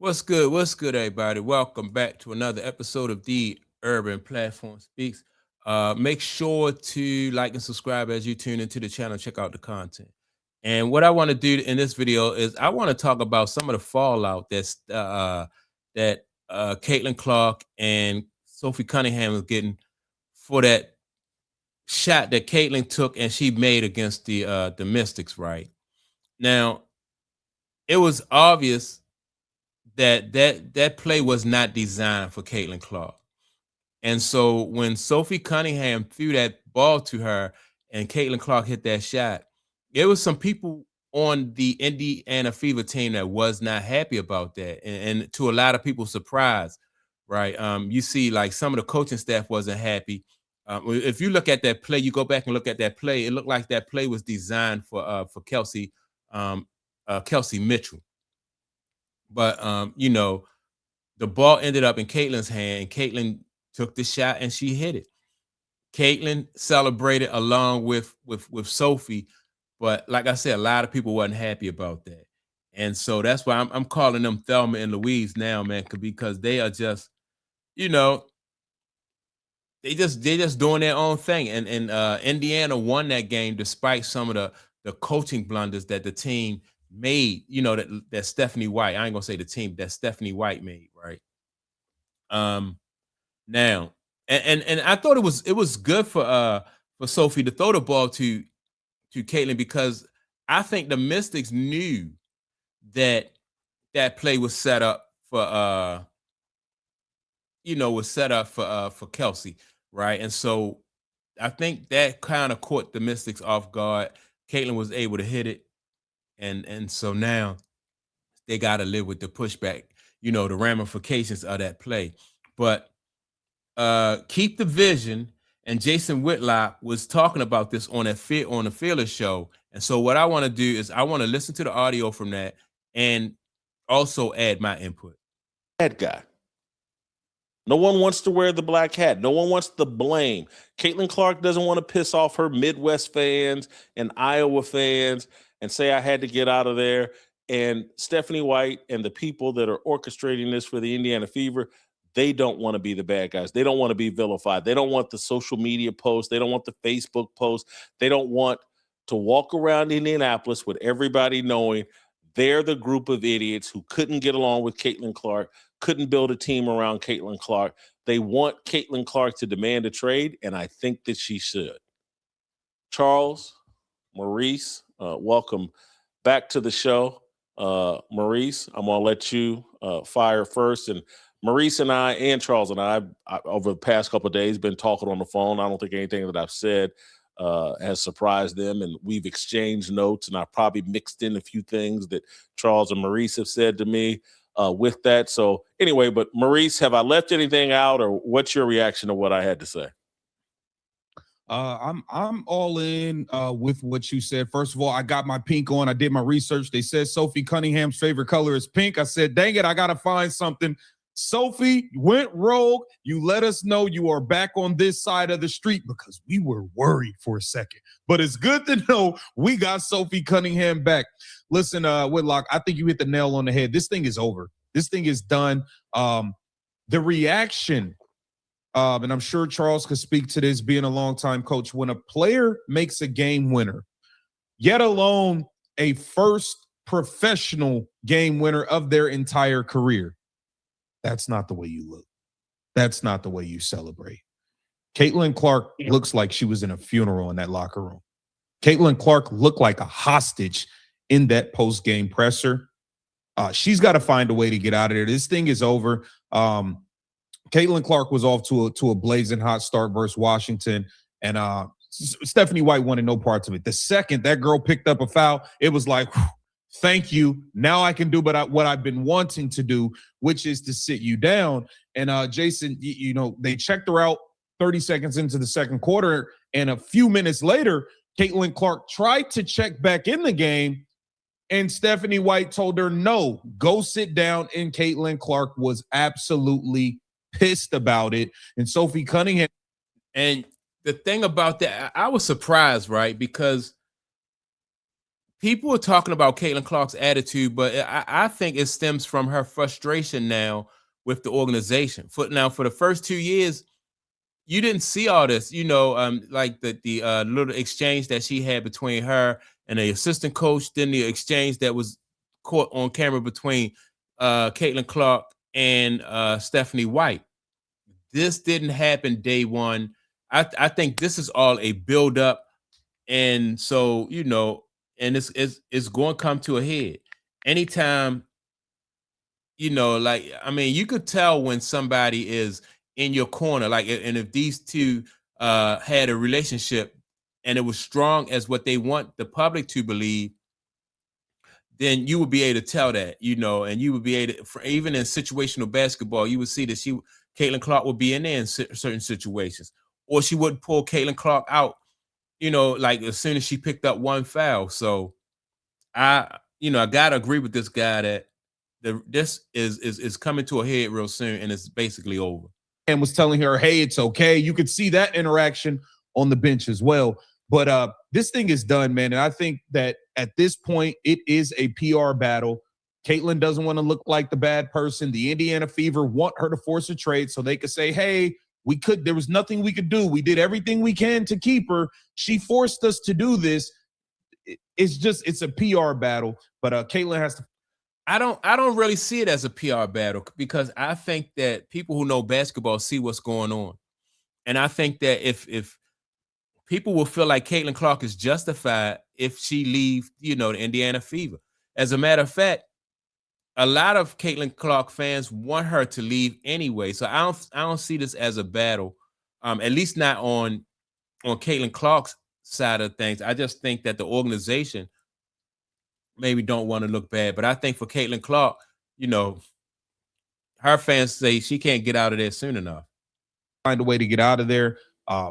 What's good? What's good, everybody? Welcome back to another episode of the Urban Platform Speaks. Make sure to like and subscribe as you tune into the channel. Check out the content. And what I want to do in this video is I want to talk about some of the fallout that Caitlin Clark and Sophie Cunningham was getting for that shot that Caitlin took and she made against the Mystics. Right now, it was obvious that play was not designed for Caitlin Clark. And so when Sophie Cunningham threw that ball to her and Caitlin Clark hit that shot, there was some people on the Indiana Fever team that was not happy about that. And to a lot of people's surprise, right? You see, like some of the coaching staff wasn't happy. If you look at that play, you go back and look at that play, it looked like that play was designed for Kelsey Mitchell. But the ball ended up in Caitlin's hand, and Caitlin took the shot and she hit it. Caitlin celebrated along with Sophie, but like I said, a lot of people wasn't happy about that, and so that's why I'm calling them Thelma and Louise now, man, because they are just, you know, they just doing their own thing, and Indiana won that game despite some of the coaching blunders that the team made. That Stephanie White. I ain't gonna say the team that Stephanie White made, right? Um, Now, and I thought it was good for Sophie to throw the ball to Caitlin because I think the Mystics knew that that play was set up for Kelsey, right? And so I think that kind of caught the Mystics off guard. Caitlin was able to hit it, and so now they got to live with the pushback, the ramifications of that play. But keep the vision. And Jason Whitlock was talking about this on the Fearless show. And so what I want to do is I want to listen to the audio from that and also add my input. Bad guy. No one wants to wear the black hat. No one wants to blame. Caitlin Clark doesn't want to piss off her Midwest fans and Iowa fans and say I had to get out of there. And Stephanie White and the people that are orchestrating this for the Indiana Fever, they don't want to be the bad guys. They don't want to be vilified. They don't want the social media posts. They don't want the Facebook posts. They don't want to walk around Indianapolis with everybody knowing they're the group of idiots who couldn't get along with Caitlin Clark, couldn't build a team around Caitlin Clark. They want Caitlin Clark to demand a trade, and I think that she should. Charles, Maurice, welcome back to the show. Maurice, I'm going to let you fire first. And Maurice and I and Charles and I over the past couple of days, been talking on the phone. I don't think anything that I've said has surprised them, and we've exchanged notes, and I probably mixed in a few things that Charles and Maurice have said to me with that. So anyway, but Maurice, have I left anything out, or what's your reaction to what I had to say? I'm all in with what you said. First of all, I got my pink on. I did my research. They said Sophie Cunningham's favorite color is pink. I said, dang it, I gotta find something. Sophie went rogue. You let us know you are back on this side of the street because we were worried for a second. But it's good to know we got Sophie Cunningham back. Listen, Whitlock, I think you hit the nail on the head. This thing is over. This thing is done. The reaction, and I'm sure Charles could speak to this being a longtime coach, when a player makes a game winner, yet alone a first professional game winner of their entire career, that's not the way you look. That's not the way you celebrate. Caitlin Clark looks like she was in a funeral in that locker room. Caitlin Clark looked like a hostage in that post-game presser. She's got to find a way to get out of there. This thing is over. Caitlin Clark was off to a blazing hot start versus Washington, and Stephanie White wanted no parts of it. The second that girl picked up a foul, it was like, thank you. Now I can do what I've been wanting to do, which is to sit you down. And Jason, they checked her out 30 seconds into the second quarter, and a few minutes later, Caitlin Clark tried to check back in the game, and Stephanie White told her, no, go sit down, and Caitlin Clark was absolutely pissed about it. And Sophie Cunningham. And the thing about that, I was surprised, right? Because people are talking about Caitlin Clark's attitude, but I think it stems from her frustration now with the organization. For the first 2 years, you didn't see all this, like the little exchange that she had between her and the assistant coach, then the exchange that was caught on camera between Caitlin Clark and Stephanie White. This didn't happen day one. I think this is all a build up, and so and it's going to come to a head anytime. Like, I mean, you could tell when somebody is in your corner, like, and if these two had a relationship and it was strong as what they want the public to believe, then you would be able to tell that, and you would be able to, even in situational basketball, you would see that Caitlin Clark would be in there in certain situations, or she wouldn't pull Caitlin Clark out, like as soon as she picked up one foul. So I gotta agree with this guy that this is coming to a head real soon, and it's basically over. And was telling her, hey, it's okay. You could see that interaction on the bench as well. But this thing is done, man. And I think that at this point, it is a PR battle. Caitlin doesn't want to look like the bad person. The Indiana Fever want her to force a trade so they could say, hey, there was nothing we could do. We did everything we can to keep her. She forced us to do this. It's a PR battle. But Caitlin has to. I don't really see it as a PR battle, because I think that people who know basketball see what's going on. And I think that if people will feel like Caitlin Clark is justified if she leaves, the Indiana Fever. As a matter of fact, a lot of Caitlin Clark fans want her to leave anyway. So I don't see this as a battle, at least not on Caitlin Clark's side of things. I just think that the organization maybe don't want to look bad. But I think for Caitlin Clark, her fans say she can't get out of there soon enough. Find a way to get out of there.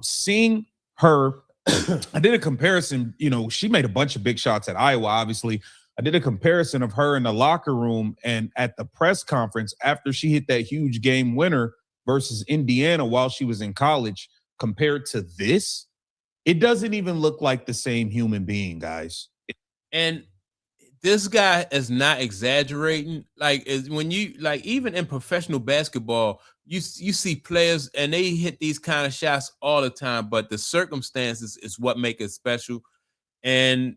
Seeing her, I did a comparison. She made a bunch of big shots at Iowa, obviously. I did a comparison of her in the locker room and at the press conference after she hit that huge game winner versus Indiana while she was in college. Compared to this, it doesn't even look like the same human being, guys. And this guy is not exaggerating. Like, when you, like, even in professional basketball, you see players and they hit these kind of shots all the time, but the circumstances is what make it special. And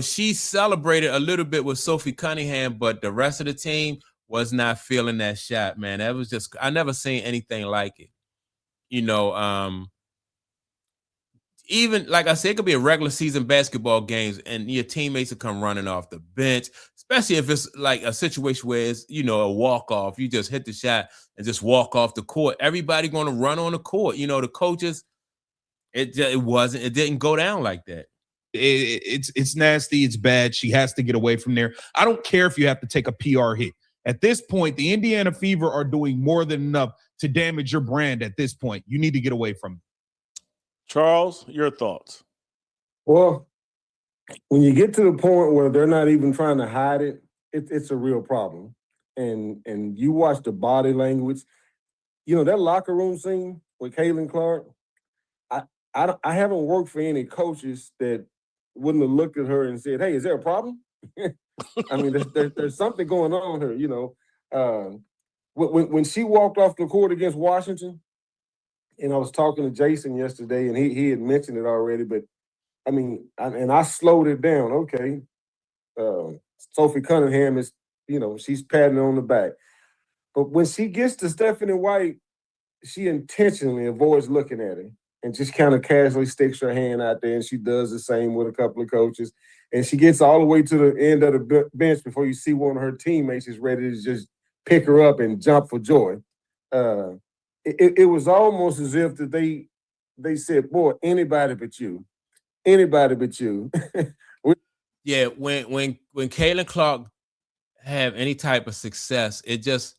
she celebrated a little bit with Sophie Cunningham, but the rest of the team was not feeling that shot, man. That was just, I never seen anything like it. Even like I said, it could be a regular season basketball games and your teammates will come running off the bench, especially if it's like a situation where it's, a walk-off. You just hit the shot and just walk off the court. Everybody going to run on the court. The coaches, it didn't go down like that. It's nasty. It's bad. She has to get away from there. I don't care if you have to take a PR hit. At this point, the Indiana Fever are doing more than enough to damage your brand at this point. You need to get away from it. Charles, your thoughts? Well, when you get to the point where they're not even trying to hide it, it's a real problem. And you watch the body language. That locker room scene with Caitlin Clark, I haven't worked for any coaches that wouldn't have looked at her and said, hey, is there a problem? I mean, there's something going on here, When she walked off the court against Washington, and I was talking to Jason yesterday, and he had mentioned it already, but I mean, I slowed it down. Okay, Sophie Cunningham is, she's patting her on the back. But when she gets to Stephanie White, she intentionally avoids looking at her and just kind of casually sticks her hand out there, and she does the same with a couple of coaches. And she gets all the way to the end of the bench before you see one of her teammates is ready to just pick her up and jump for joy. It was almost as if that they said, boy, anybody but you. Yeah, when Caitlin Clark have any type of success, it just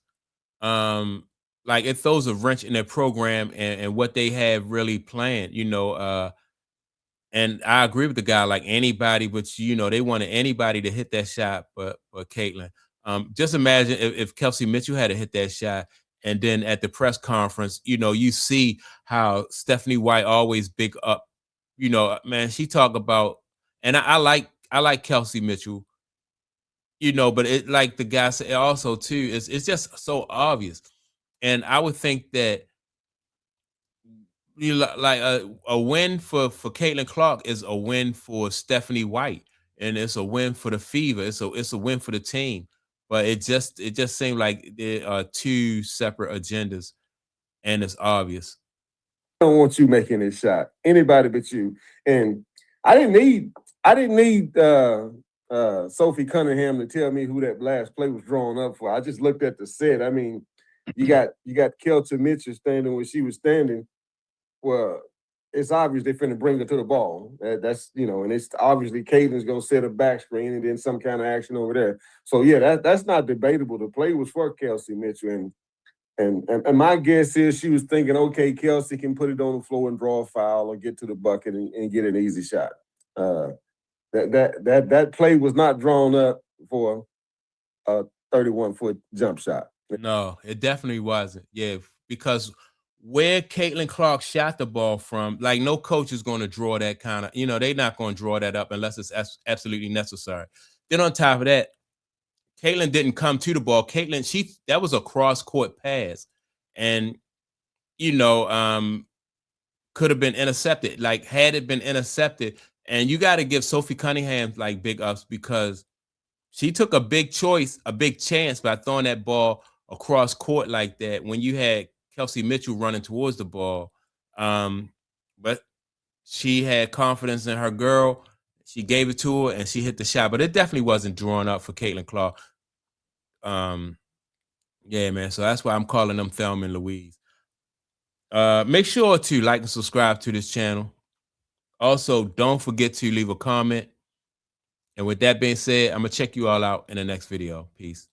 like it throws a wrench in their program and what they have really planned, and I agree with the guy, like anybody but they wanted anybody to hit that shot but Caitlin. Just imagine if Kelsey Mitchell had to hit that shot. And then at the press conference, you see how Stephanie White always big up, man, she talk about, and I like I like Kelsey Mitchell, you know, but it, like the guy said also too, it's just so obvious. And I would think that like a win for Caitlin Clark is a win for Stephanie White, and it's a win for the Fever. It's a win for the team. But it just seemed like there are two separate agendas, and it's obvious. I don't want you making this shot. Anybody but you. And I didn't need Sophie Cunningham to tell me who that last play was drawn up for. I just looked at the set. I mean, you got Kelsey Mitchell standing where she was standing. Well, it's obvious they're finna bring her to the ball. That's, you know, and it's obviously Caitlin's gonna set a back screen and then some kind of action over there. So yeah, that's not debatable. The play was for Kelsey Mitchell, and my guess is she was thinking, okay, Kelsey can put it on the floor and draw a foul or get to the bucket and get an easy shot. That play was not drawn up for a 31-foot jump shot. No, it definitely wasn't. Yeah, because where Caitlin Clark shot the ball from, like no coach is going to draw that kind of, you know, they're not going to draw that up unless it's absolutely necessary. Then on top of that, Caitlin didn't come to the ball. Caitlin, that was a cross-court pass. And, you know, could have been intercepted. Like, had it been intercepted, and you got to give Sophie Cunningham like big ups because she took a big chance by throwing that ball across court like that when you had Kelsey Mitchell running towards the ball. But she had confidence in her girl. She gave it to her and she hit the shot, but it definitely wasn't drawn up for Caitlin Clark. Yeah, man. So that's why I'm calling them Thelma and Louise. Make sure to like and subscribe to this channel. Also, don't forget to leave a comment. And with that being said, I'm going to check you all out in the next video. Peace.